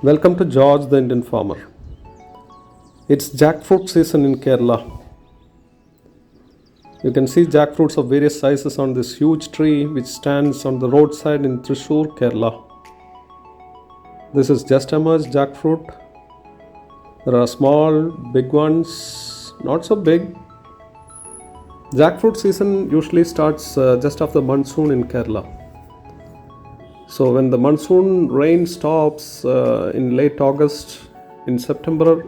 Welcome to George the Indian Farmer. It's jackfruit season in Kerala. You can see jackfruits of various sizes on this huge tree which stands on the roadside in Thrissur, Kerala. This is just emerged jackfruit. There are small, big ones, not so big. Jackfruit season usually starts just after monsoon in Kerala. So when the monsoon rain stops in late August, in September,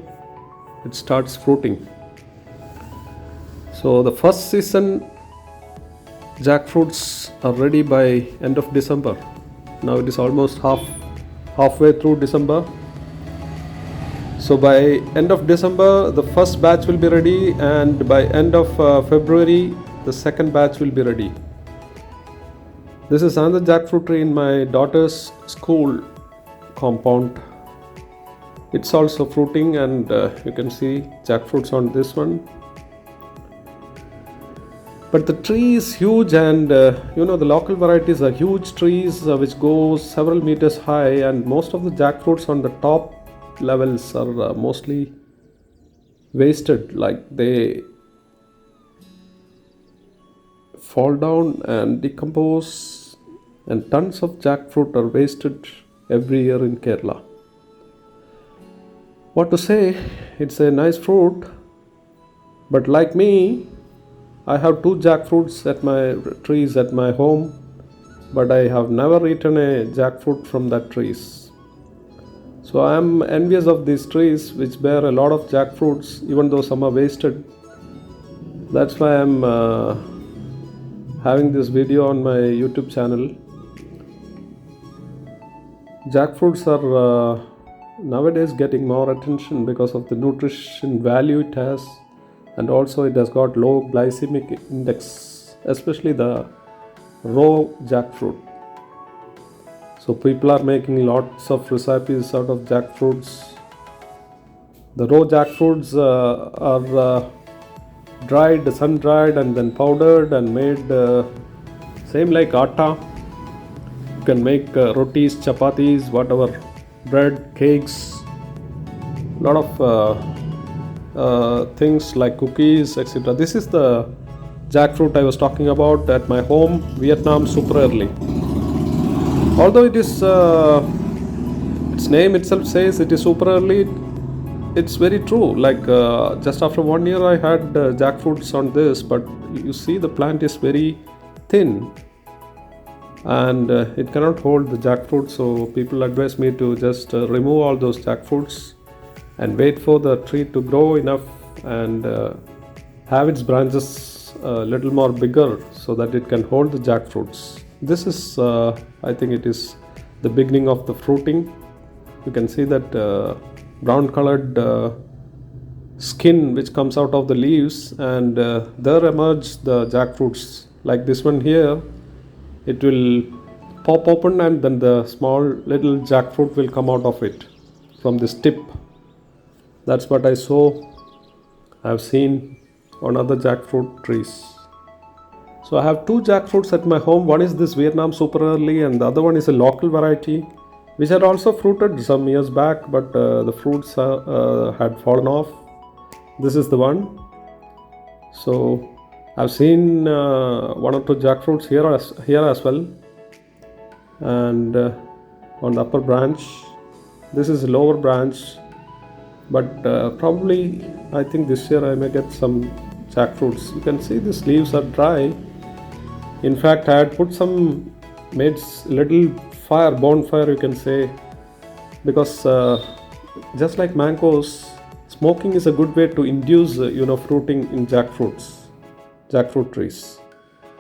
it starts fruiting. So the first season jackfruits are ready by end of December. Now it is almost halfway through December. So by end of December, the first batch will be ready, and by end of February, the second batch will be ready. This is another jackfruit tree in my daughter's school compound. It's also fruiting, and you can see jackfruits on this one. But the tree is huge, and the local varieties are huge trees which go several meters high, and most of the jackfruits on the top levels are mostly wasted, like they fall down and decompose, and tons of jackfruit are wasted every year in Kerala. What to say, it's a nice fruit, but like me, I have two jackfruits at my trees at my home, but I have never eaten a jackfruit from that trees. So I am envious of these trees which bear a lot of jackfruits, even though some are wasted. That's why I am having this video on my YouTube channel. Jackfruits are nowadays getting more attention because of the nutrition value it has, and also it has got low glycemic index, especially the raw jackfruit. So people are making lots of recipes out of jackfruits. The raw jackfruits are dried, sun dried, and then powdered and made same like atta. You can make rotis, chapatis, whatever, bread, cakes, lot of things like cookies, etc. This is the jackfruit I was talking about at my home, Vietnam super early. Although it is its name itself says it is super early, it's very true. Like just after 1 year I had jackfruits on this, but you see the plant is very thin, and it cannot hold the jackfruit. So people advise me to just remove all those jackfruits and wait for the tree to grow enough and have its branches a little more bigger so that it can hold the jackfruits. This is I think it is the beginning of the fruiting. You can see that brown colored skin which comes out of the leaves, and there emerge the jackfruits. Like this one here, it will pop open, and then the small little jackfruit will come out of it from this tip. That's what I saw. I've seen on other jackfruit trees. So I have two jackfruits at my home. One is this Vietnam super early, and the other one is a local variety which had also fruited some years back, but the fruits had fallen off. This is the one. So I've seen one or two jackfruits here as well, and on the upper branch. This is a lower branch, but probably I think this year I may get some jackfruits. You can see these leaves are dry. In fact, I had put made little bonfire you can say, because just like mangoes, smoking is a good way to induce fruiting in jackfruit trees.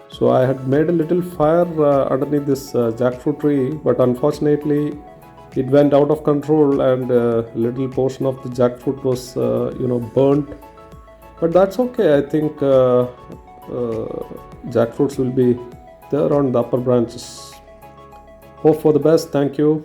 So I had made a little fire underneath this jackfruit tree, but unfortunately it went out of control, and a little portion of the jackfruit was burnt. But that's okay. I think jackfruits will be there on the upper branches. Hope for the best. Thank you.